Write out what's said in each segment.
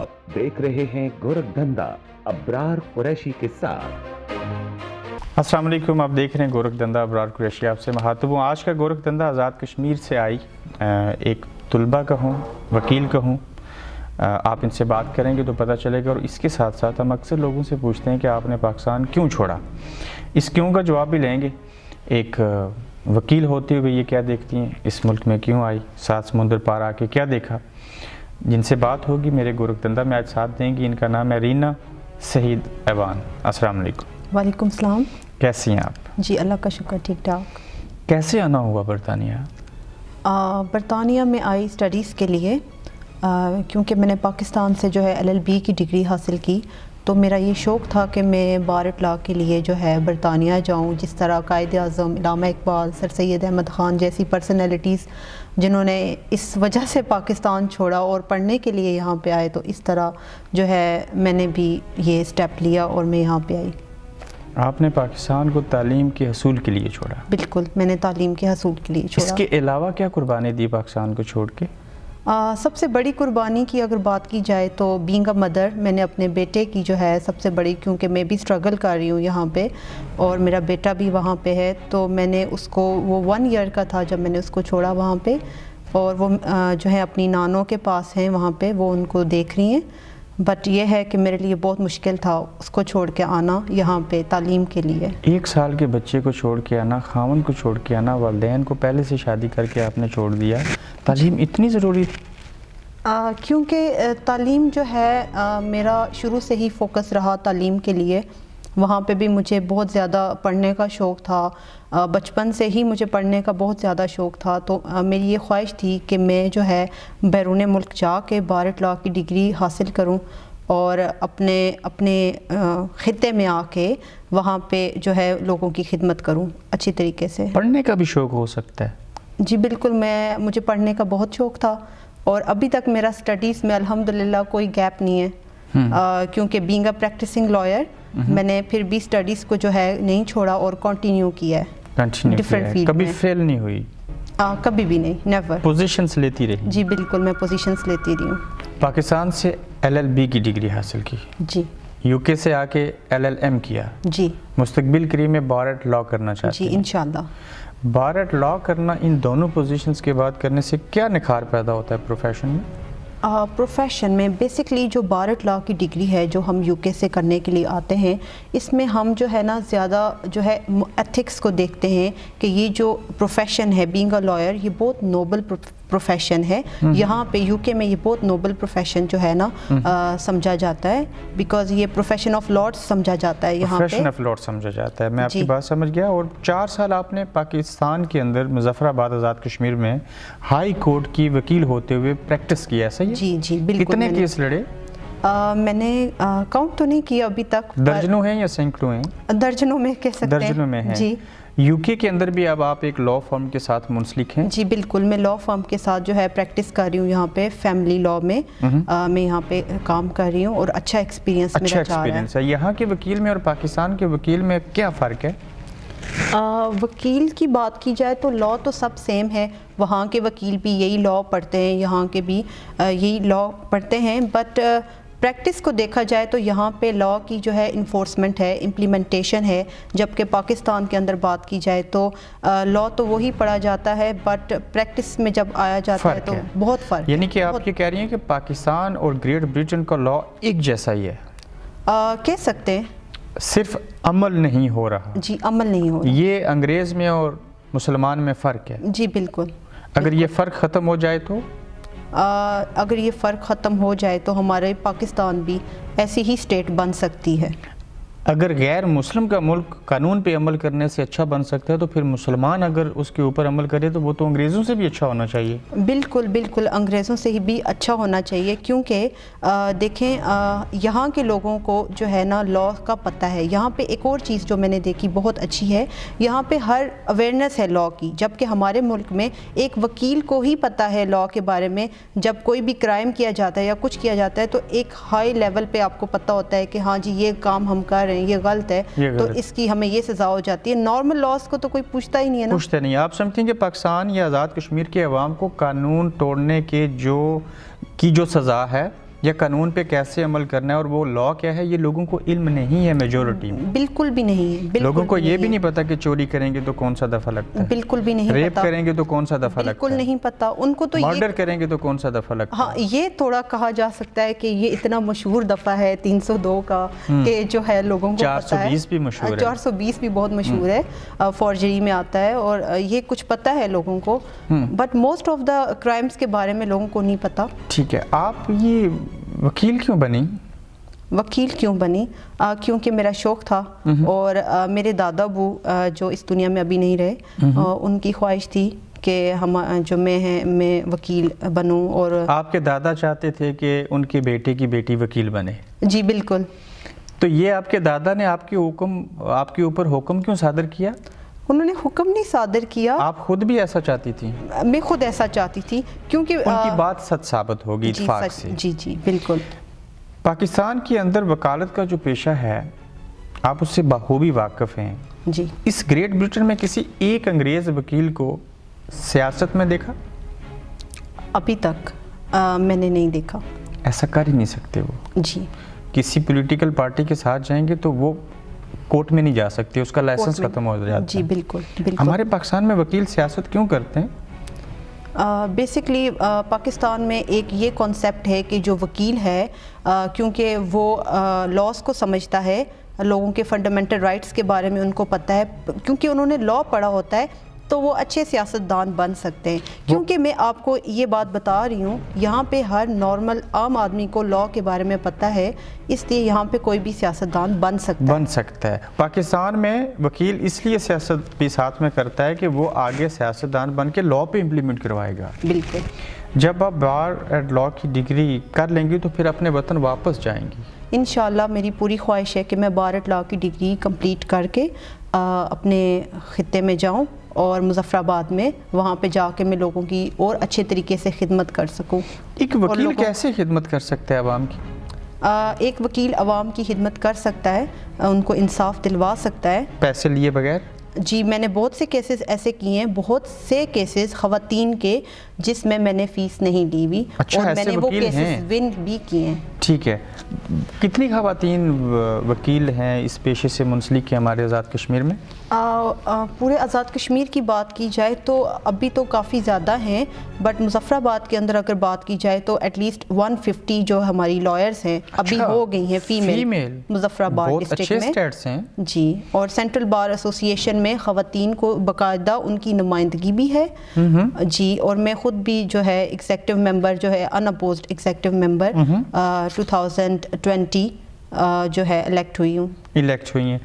आप देख रहे हैं गोरखधंधा अब्रार कुरैशी के साथ। अस्सलाम वालेकुम, आप देख रहे हैं गोरखधंधा अब्रार कुरैशी। आपसे मुखातिब हूँ। आज का गोरखधंधा आज़ाद कश्मीर से आई एक तुलबा का हूँ, वकील का हूँ। आप इनसे बात करेंगे तो पता चलेगा। और इसके साथ साथ हम अक्सर लोगों से पूछते हैं कि आपने पाकिस्तान क्यों छोड़ा। इस क्यों का जवाब भी लेंगे। एक वकील होते हुए ये क्या देखती हैं, इस मुल्क में क्यों आई, सात समुंदर पार आके क्या देखा, जिनसे बात होगी मेरे गोरखधंधा में आज साथ देंगी। इनका नाम है रीना सईद ऐवान। अस्सलाम वालेकुम। वालेकुम सलाम। कैसी हैं आप? जी अल्लाह का शुक्र, ठीक ठाक। कैसे आना हुआ बरतानिया? बरतानिया में आई स्टडीज़ के लिए, क्योंकि मैंने पाकिस्तान से जो है LLB की डिग्री हासिल की, तो मेरा ये शौक़ था कि मैं बार इतला के लिए जो है बरतानिया जाऊँ। जिस तरह कायद आज़म, इल्लामा इकबाल, सर सैयद अहमद ख़ान जैसी पर्सनैलिटीज़ जिन्होंने इस वजह से पाकिस्तान छोड़ा और पढ़ने के लिए यहाँ पे आए, तो इस तरह जो है मैंने भी ये स्टेप लिया और मैं यहाँ पे आई। आपने पाकिस्तान को तालीम के हसूल के लिए छोड़ा? बिल्कुल, मैंने तालीम के हसूल के लिए छोड़ा। इसके अलावा क्या कुर्बानी दी पाकिस्तान को छोड़ के? सबसे बड़ी कुर्बानी की अगर बात की जाए तो बीइंग अ मदर, मैंने अपने बेटे की जो है सबसे बड़ी, क्योंकि मैं भी स्ट्रगल कर रही हूँ यहाँ पे और मेरा बेटा भी वहाँ पे है, तो मैंने उसको, वो 1 ईयर का था जब मैंने उसको छोड़ा वहाँ पे, और वो जो है अपनी नानों के पास हैं वहाँ पे, वो उनको देख रही हैं। बट ये है कि मेरे लिए बहुत मुश्किल था उसको छोड़ के आना यहाँ पे तालीम के लिए। 1 साल के बच्चे को छोड़ के आना, खामन को छोड़ के आना, वालिदैन को पहले से शादी करके आपने छोड़ दिया। तालीम इतनी ज़रूरी थी? क्योंकि तालीम जो है मेरा शुरू से ही फोकस रहा तालीम के लिए। वहाँ पे भी मुझे बहुत ज़्यादा पढ़ने का शौक़ था, बचपन से ही मुझे पढ़ने का बहुत ज़्यादा शौक़ था। तो मेरी ये ख्वाहिश थी कि मैं जो है बैरून मुल्क जा के बार इतला की डिग्री हासिल करूँ और अपने ख़ित्ते में आके वहाँ पे जो है लोगों की खिदमत करूँ अच्छी तरीके से। पढ़ने का भी शौक़ हो सकता है? जी बिल्कुल, मुझे पढ़ने का बहुत शौक़ था और अभी तक मेरा स्टडीज़ में अल्हम्दुलिल्लाह कोई गैप नहीं है। क्योंकि बीइंग अ प्रैक्टिसिंग लॉयर मैंने फिर भी स्टडीज़ को जो है नहीं छोड़ा और कंटिन्यू किया है डिफरेंट फील्ड। कभी फेल नहीं हुई? कभी भी नहीं, नेवर। पोजीशंस लेती रही? जी बिल्कुल, मैं पोजीशंस लेती रही हूँ। पाकिस्तान से LLB की डिग्री हासिल की जी, UK से आके LLM किया जी, मुस्तकबिल करीब में बार लॉ करना चाहती जी इंशाल्लाह। बार लॉ करना, इन दोनों पोजीशंस के बाद करने से क्या निखार पैदा होता है प्रोफेशन में? प्रोफेशन में बेसिकली जो बार लॉ की डिग्री है जो हम UK से करने के लिए आते हैं, इसमें हम जो है ना ज़्यादा जो है एथिक्स को देखते हैं कि ये जो प्रोफेशन है बीइंग अ लॉयर, ये बहुत नोबल प्रोफेशन है। यहाँ पे UK में ये बहुत नोबल प्रोफेशन जो है ना समझा जाता है, बिकॉज ये प्रोफेशन ऑफ लॉर्ड्स समझा जाता है यहाँ पे। प्रोफेशन ऑफ लॉर्ड्स समझा जाता है। मैं आपकी बात समझ गया। और 4 साल आपने पाकिस्तान के अंदर मुजफ्फराबाद आज़ाद कश्मीर में हाई कोर्ट की वकील होते हुए प्रैक्टिस किया, सही है? जी बिल्कुल। कितने केस लड़े? मैंने काउंट तो नहीं किया अभी तक। दर्जनों हैं या सैकड़ों हैं? दर्जनों में कह सकते हैं। दर्जनों में हैं जी। UK के अंदर भी अब आप एक लॉ फर्म के साथ मुंसलिक हैं? जी बिल्कुल, मैं लॉ फर्म के साथ जो है प्रैक्टिस कर रही हूँ यहाँ पे, फैमिली लॉ में मैं यहाँ पे काम कर रही हूँ और अच्छा एक्सपीरियंस मेरा जा रहा है। यहाँ के वकील में और पाकिस्तान के वकील में क्या फ़र्क है? वकील की बात की जाए तो लॉ तो सब सेम है। वहाँ के वकील भी यही लॉ पढ़ते हैं, यहाँ के भी यही लॉ पढ़ते हैं। बट प्रैक्टिस को देखा जाए तो यहाँ पे लॉ की जो है इन्फोर्समेंट है, इम्प्लीमेंटेशन है। जबकि पाकिस्तान के अंदर बात की जाए तो लॉ तो वही पढ़ा जाता है, बट प्रैक्टिस में जब आया जाता है तो बहुत फ़र्क। यानी कि आप ये कह रही हैं कि पाकिस्तान और ग्रेट ब्रिटेन का लॉ एक जैसा ही है? कह सकते हैं, सिर्फ अमल नहीं हो रहा। जी अमल नहीं हो रहा। ये अंग्रेज़ में और मुसलमान में फ़र्क है? जी बिल्कुल। अगर ये फ़र्क ख़त्म हो जाए तो? अगर ये फ़र्क ख़त्म हो जाए तो हमारे पाकिस्तान भी ऐसी ही स्टेट बन सकती है। अगर गैर मुस्लिम का मुल्क कानून पे अमल करने से अच्छा बन सकता है, तो फिर मुसलमान अगर उसके ऊपर अमल करे तो वो तो अंग्रेज़ों से भी अच्छा होना चाहिए। बिल्कुल बिल्कुल, अंग्रेज़ों से ही भी अच्छा होना चाहिए। क्योंकि देखें यहाँ के लोगों को जो है ना लॉ का पता है। यहाँ पे एक और चीज़ जो मैंने देखी बहुत अच्छी है, यहाँ पे हर अवेयरनेस है लॉ की। जबकि हमारे मुल्क में एक वकील को ही पता है लॉ के बारे में। जब कोई भी क्राइम किया जाता है या कुछ किया जाता है तो एक हाई लेवल पे आपको पता होता है कि हाँ जी ये काम हम कर ये गलत है, तो इसकी हमें ये सज़ा हो जाती है। नॉर्मल लॉस को तो कोई पूछता ही नहीं है ना। पूछते नहीं। आप समझते हैं कि पाकिस्तान या आज़ाद कश्मीर के अवाम को कानून तोड़ने के जो सज़ा है یا قانون پہ کیسے عمل کرنا ہے اور وہ لا کیا ہے، یہ لوگوں کو علم نہیں ہے میجورٹی میں. بالکل بھی نہیں ہے. لوگوں کو یہ بھی نہیں پتا کہ چوری کریں گے تو کون سا دفعہ لگتا ہے، بالکل بھی نہیں پتا. ریپ کریں گے تو کون سا دفعہ لگتا ہے، بالکل نہیں پتا ان کو. تو مرڈر کریں گے تو کون سا دفعہ لگتا ہے. ہاں یہ تھوڑا کہا جا سکتا ہے کہ یہ اتنا مشہور دفعہ ہے 302 کا کہ جو ہے لوگوں کو پتا ہے. 420 بھی مشہور ہے. 420 بھی بہت مشہور ہے، فورجری میں آتا ہے، اور یہ کچھ پتا ہے لوگوں کو، but most of the crimes کے بارے میں لوگوں کو نہیں پتا. ٹھیک ہے، آپ یہ وکیل کیوں بنی؟ وکیل کیوں بنی؟ کیونکہ میرا شوق تھا، اور میرے دادا ابو جو اس دنیا میں ابھی نہیں رہے، ان کی خواہش تھی کہ میں وکیل بنوں. اور آپ کے دادا چاہتے تھے کہ ان کے بیٹے کی بیٹی وکیل بنے؟ جی بالکل. تو یہ آپ کے دادا نے آپ کے اوپر حکم کیوں صادر کیا؟ انہوں نے حکم نہیں صادر کیا. آپ خود بھی ایسا چاہتی تھی؟ میں خود ایسا چاہتی تھی، کیونکہ ان کی بات سچ ثابت ہوگی اتفاق سے. جی بالکل. پاکستان کے اندر وکالت کا جو پیشہ ہے، آپ اس سے بخوبی واقف ہیں. جی. اس گریٹ برٹن میں کسی ایک انگریز وکیل کو سیاست میں دیکھا؟ ابھی تک میں نے نہیں دیکھا. ایسا کر ہی نہیں سکتے وہ. جی. کسی پولیٹیکل پارٹی کے ساتھ جائیں گے تو وہ کورٹ میں نہیں جا سکتے، اس کا لائسنس ختم ہو جاتا ہے. جی بالکل. ہمارے پاکستان میں وکیل سیاست کیوں کرتے ہیں؟ بیسکلی پاکستان میں ایک یہ کانسیپٹ ہے کہ جو وکیل ہے، کیونکہ وہ لاس کو سمجھتا ہے، لوگوں کے فنڈامنٹل رائٹس کے بارے میں ان کو پتہ ہے، کیونکہ انہوں نے لا پڑھا ہوتا ہے، تو وہ اچھے سیاستدان بن سکتے ہیں. کیونکہ میں آپ کو یہ بات بتا رہی ہوں، یہاں پہ ہر نارمل عام آدمی کو لا کے بارے میں پتہ ہے، اس لیے یہاں پہ کوئی بھی سیاستدان بن سکتا ہے. پاکستان میں وکیل اس لیے سیاست بھی ساتھ میں کرتا ہے کہ وہ آگے سیاستدان بن کے لا پہ امپلیمنٹ کروائے گا. بالکل. جب آپ بار ایٹ لا کی ڈگری کر لیں گی تو پھر اپنے وطن واپس جائیں گی؟ انشاءاللہ میری پوری خواہش ہے کہ میں بار ایٹ لا کی ڈگری کمپلیٹ کر کے اپنے خطے میں جاؤں، اور مظفر آباد میں وہاں پہ جا کے میں لوگوں کی اور اچھے طریقے سے خدمت کر سکوں. ایک وکیل کیسے خدمت کر سکتا ہے عوام کی؟ ایک وکیل عوام کی خدمت کر سکتا ہے، ان کو انصاف دلوا سکتا ہے پیسے لیے بغیر. جی میں نے بہت سے کیسز ایسے کیے ہیں، بہت سے کیسز خواتین کے جس میں نے فیس نہیں لی ہوئی. اچھا، اور میں نے وہ کیسز ون بھی کیے ہیں. ٹھیک ہے. کتنی خواتین وکیل ہیں اس پیشے سے منسلک ہیں ہمارے آزاد کشمیر میں؟ پورے آزاد کشمیر کی بات کی جائے تو ابھی تو کافی زیادہ ہیں، بٹ مظفر آباد کے اندر اگر بات کی جائے تو ایٹ لیسٹ 150 جو ہماری لائرز ہیں ابھی ہو گئی ہیں فیمیل مظفر آباد ڈسٹرکٹ میں. جی. اور سینٹرل بار ایسوسی ایشن میں خواتین کو باقاعدہ ان کی نمائندگی بھی ہے. جی. اور میں خود بھی جو ہے ایگزیکٹو ممبر جو ہے ان اپوزڈ ایگزیکٹو ممبر 2020 جو ہے الیکٹ ہوئی ہیں.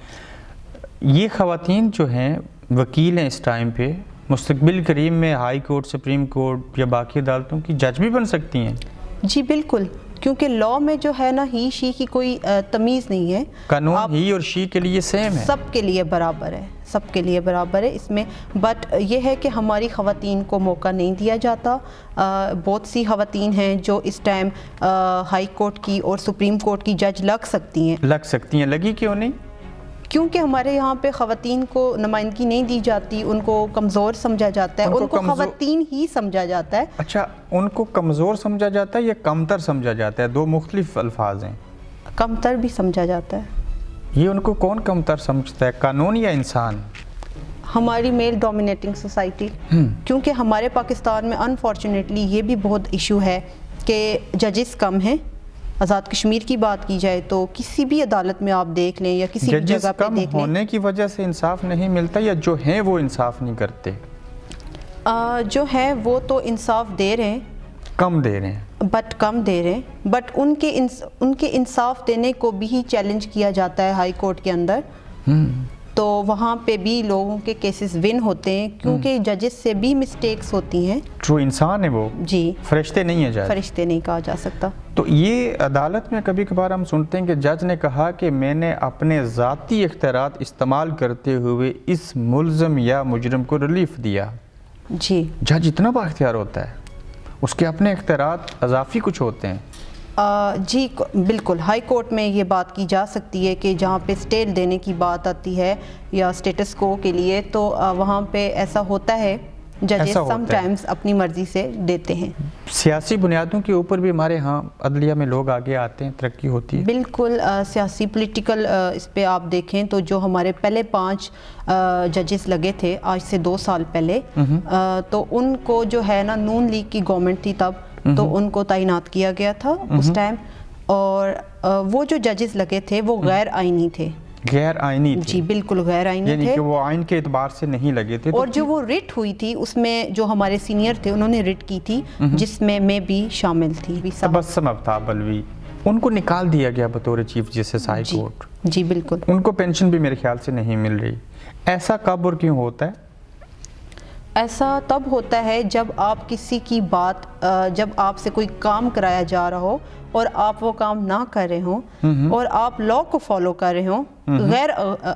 یہ خواتین جو ہیں وکیل ہیں اس ٹائم پہ، مستقبل قریب میں ہائی کورٹ، سپریم کورٹ یا باقی عدالتوں کی جج بھی بن سکتی ہیں؟ جی بالکل. کیونکہ لا میں جو ہے نا ہی شی کی کوئی تمیز نہیں ہے. قانون ہی اور شی کے لیے سیم ہے، سب کے لیے برابر ہے، سب کے لیے برابر ہے اس میں. بٹ یہ ہے کہ ہماری خواتین کو موقع نہیں دیا جاتا. بہت سی خواتین ہیں جو اس ٹائم ہائی کورٹ کی اور سپریم کورٹ کی جج لگ سکتی ہیں. لگی کیوں نہیں؟ کیونکہ ہمارے یہاں پہ خواتین کو نمائندگی نہیں دی جاتی، ان کو کمزور سمجھا جاتا ہے، ان کو خواتین ہی سمجھا جاتا ہے. اچھا، ان کو کمزور سمجھا جاتا ہے یا کمتر سمجھا جاتا ہے؟ دو مختلف الفاظ ہیں. کمتر بھی سمجھا جاتا ہے. یہ ان کو کون کمتر سمجھتا ہے، قانون یا انسان؟ ہماری میل ڈومینیٹنگ سوسائٹی. کیونکہ ہمارے پاکستان میں انفارچونیٹلی یہ بھی بہت ایشو ہے کہ ججز کم ہیں. آزاد کشمیر کی بات کی جائے تو کسی بھی عدالت میں آپ دیکھ لیں یا کسی بھی جگہ پہ دیکھ لیں، کم ہونے کی وجہ سے انصاف نہیں ملتا یا جو ہیں وہ انصاف نہیں کرتے؟ جو ہیں وہ تو انصاف دے رہے ہیں، کم دے رہے ہیں، بٹ ان کے انصاف دینے کو بھی چیلنج کیا جاتا ہے ہائی کورٹ کے اندر. تو وہاں پہ بھی لوگوں کے کیسز ون ہوتے ہیں کیونکہ ججز سے بھی مسٹیکس ہوتی ہیں. ٹرو انسان ہے وہ. جی. فرشتے نہیں ہیں جج. فرشتے نہیں کہا جا سکتا. تو یہ عدالت میں کبھی کبھار ہم سنتے ہیں کہ جج نے کہا کہ میں نے اپنے ذاتی اختیارات استعمال کرتے ہوئے اس ملزم یا مجرم کو ریلیف دیا. جی. جج اتنا با اختیار ہوتا ہے، اس کے اپنے اختیارات اضافی کچھ ہوتے ہیں؟ جی بالکل. ہائی کورٹ میں یہ بات کی جا سکتی ہے کہ جہاں پہ اسٹے دینے کی بات آتی ہے یا اسٹیٹس کو کے لیے، تو وہاں پہ ایسا ہوتا ہے जजेस ऐसा होता है। समटाइम्स अपनी मर्जी से देते हैं। सियासी बुनियादों के ऊपर भी हमारे यहाँ अदलिया में लोग आगे आते हैं, तरक्की होती है। बिल्कुल सियासी पॉलिटिकल इस पे आप देखें तो जो हमारे पहले 5 जजेस लगे थे आज से 2 साल पहले, तो उनको जो है ना नून लीग की गवर्नमेंट थी तब, तो उनको तैनात किया गया था उस टाइम, और वो जो जजेस लगे थे वो गैर आइनी थे। गैर आइनी थे? जी बिल्कुल गैर आइनी यानी थे, कि वो आइन के एतबार से नहीं लगे थे। और जो वो रिट हुई थी उसमें जो हमारे सीनियर थे उन्होंने रिट की थी, जिसमें मैं भी शामिल थी। तबस्सुम आफ्ताब अलवी, उनको निकाल दिया गया बतौर चीफ जस्टिस हाई कोर्ट। जी बिल्कुल। उनको पेंशन भी मेरे ख्याल से नहीं मिल रही। ऐसा कब और क्यों होता है? ऐसा तब होता है जब आप किसी की बात, जब आपसे कोई काम कराया जा रहा हो और आप वो काम ना कर रहे हो और आप लॉ को फॉलो कर रहे हो। गैर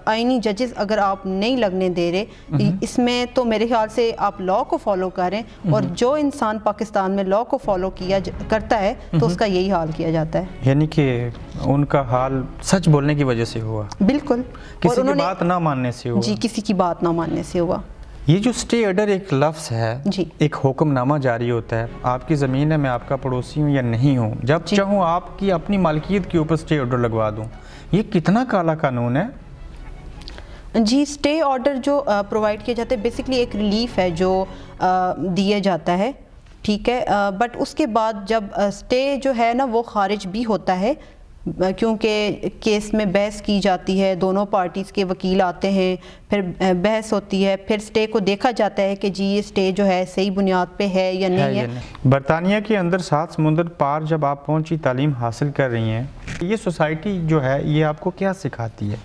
आइनी जजेस अगर आप नहीं लगने दे रहे इसमें, तो मेरे ख्याल से आप लॉ को फॉलो करें, और जो इंसान पाकिस्तान में लॉ को फॉलो करता है तो उसका यही हाल किया जाता है। यानी कि उनका हाल सच बोलने की वजह से हुआ? बिल्कुल, किसी की बात ना मानने से हुआ? जी, किसी की बात ना मानने से हुआ। ये जो स्टे ऑर्डर एक लफ्ज़ है जी, एक हुक्मनामा जारी होता है, आपकी ज़मीन है, मैं आपका पड़ोसी हूँ या नहीं हूँ, जब चाहूँ आपकी अपनी मालकियत के ऊपर स्टे ऑर्डर लगवा दूँ, ये कितना काला कानून है? जी, स्टे ऑर्डर जो प्रोवाइड किए जाते हैं बेसिकली एक रिलीफ है जो दिया जाता है, ठीक है, बट उसके बाद जब स्टे जो है ना वो खारिज भी होता है, क्योंकि केस में बहस की जाती है, दोनों पार्टीज़ के वकील आते हैं, फिर बहस होती है, फिर स्टे को देखा जाता है कि जी ये स्टे जो है सही बुनियाद पे है या नहीं है। बरतानिया के अंदर 7 समुंदर पार जब आप पहुंची, तालीम हासिल कर रही हैं, ये सोसाइटी जो है ये आपको क्या सिखाती है?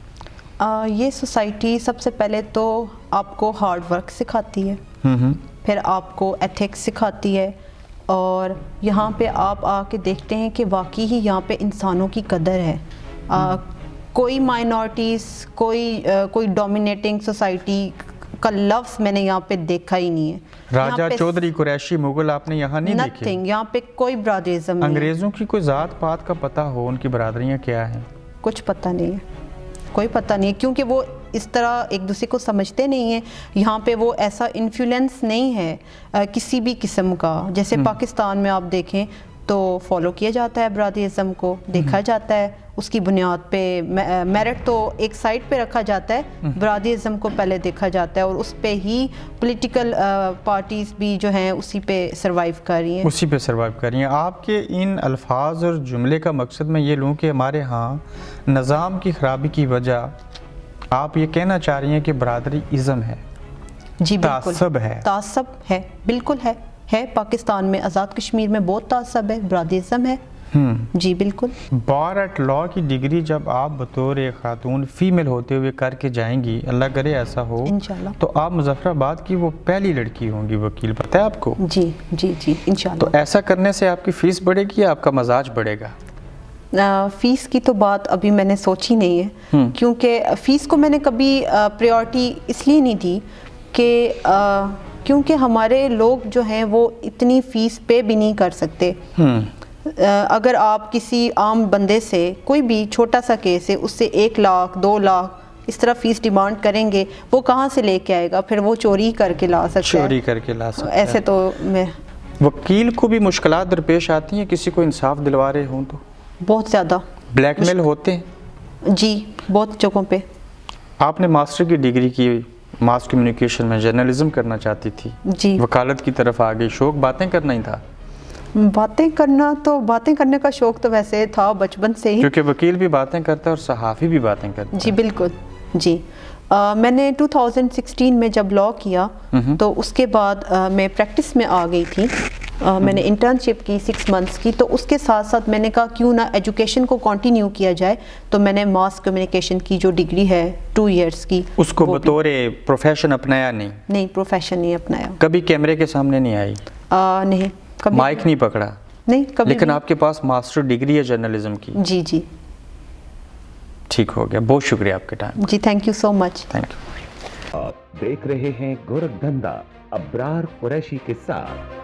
ये सोसाइटी सबसे पहले तो आपको हार्ड वर्क सिखाती है, फिर आपको एथिक्स सिखाती है, और यहाँ पे आप आके देखते हैं कि वाकई ही यहाँ पे इंसानों की कदर है। कोई माइनॉरिटीज़, कोई डोमिनेटिंग सोसाइटी का लफ्ज़ मैंने यहाँ पे देखा ही नहीं है। राजा, चौधरी, कुरैशी, मुगल आपने यहाँ नहीं देखे? नथिंग, यहाँ पे कोई बरादरिज़्म नहीं। अंग्रेज़ों की कोई ज़ात पात का पता हो, उनकी बरादरियाँ क्या हैं? कुछ पता नहीं है, कोई पता नहीं है, क्योंकि वो इस तरह एक दूसरे को समझते नहीं हैं। यहाँ पे वो ऐसा इन्फ्लुएंस नहीं है किसी भी किस्म का, जैसे पाकिस्तान में आप देखें तो फॉलो किया जाता है बरादरिज़्म को, देखा जाता है उसकी बुनियाद पे। मेरिट तो एक साइड पे रखा जाता है, बरादरिज़्म को पहले देखा जाता है, और उस पे ही पॉलिटिकल पार्टीज़ भी जो हैं उसी पे सर्वाइव कर रही हैं। उसी पे सर्वाइव कर रही हैं। आपके इन अल्फाज और जुमले का मकसद मैं ये लूँ कि हमारे यहाँ निज़ाम की ख़राबी की वजह आप ये कहना चाह रही हैं कि बरादरी इज़्म है? जी बिल्कुल, तासब है। तासब है, बिल्कुल है। पाकिस्तान में, आज़ाद कश्मीर में बहुत तासब है, बरादरिज़्म है। जी बिल्कुल। बार एट लॉ की डिग्री जब आप बतौर एक खातून फीमेल होते हुए करके जाएंगी, अल्लाह करे ऐसा हो इंशाल्लाह, तो आप मुजफ्फराबाद की वो पहली लड़की होंगी वकील, पता है आपको? जी जी जी, इंशाल्लाह। तो ऐसा करने से आपकी फ़ीस बढ़ेगी या आपका मजाज बढ़ेगा? फ़ीस की तो बात अभी मैंने सोची नहीं है, क्योंकि फ़ीस को मैंने कभी प्रायोरिटी इसलिए नहीं दी कि क्योंकि हमारे लोग जो हैं वो इतनी फ़ीस पे भी नहीं कर सकते। अगर आप किसी आम बंदे से कोई भी छोटा सा केस है उससे 1 लाख 2 लाख इस तरह फ़ीस डिमांड करेंगे, वो कहाँ से लेके आएगा? फिर वो चोरी करके ला सकता है। चोरी करके ला सकता है। ऐसे तो मैं, वकील को भी मुश्किलात दरपेश आती हैं किसी को इंसाफ दिलवा रहे हों तो? बहुत ज़्यादा। ब्लैकमेल होते हैं? जी, बहुत जगहों पे। आपने मास्टर की डिग्री की, मास कम्युनिकेशन में जर्नलिज्म करना चाहती थी, जी, वकालत की तरफ आ गई, शौक बातें करना ही था? बातें करने का शौक तो वैसे था बचपन से ही, क्योंकि वकील भी बातें करता है और सहाफ़ी भी बातें करता है। जी बिल्कुल जी। मैंने 2016 में जब लॉ किया तो उसके बाद मैं प्रैक्टिस में आ गई थी। मैंने इंटर्नशिप की 6 मंथ्स की, तो उसके साथ साथ मैंने कहा क्यों ना एजुकेशन को कंटिन्यू किया जाए, तो मैंने मास कम्युनिकेशन की जो डिग्री है 2 इयर्स की, उसको बतौर प्रोफेशन अपनाया? नहीं, प्रोफेशन नहीं अपनाया। कभी कैमरे के सामने नहीं आई? नहीं, कभी माइक नहीं पकड़ा? नहीं, कभी। लेकिन आपके पास मास्टर डिग्री है जर्नलिज्म की? जी जी, ठीक हो गया। बहुत शुक्रिया आपके टाइम। जी, thank you so much. Thank you. आप देख रहे हैं गोरखधंधा अब्रार कुरैशी के साथ।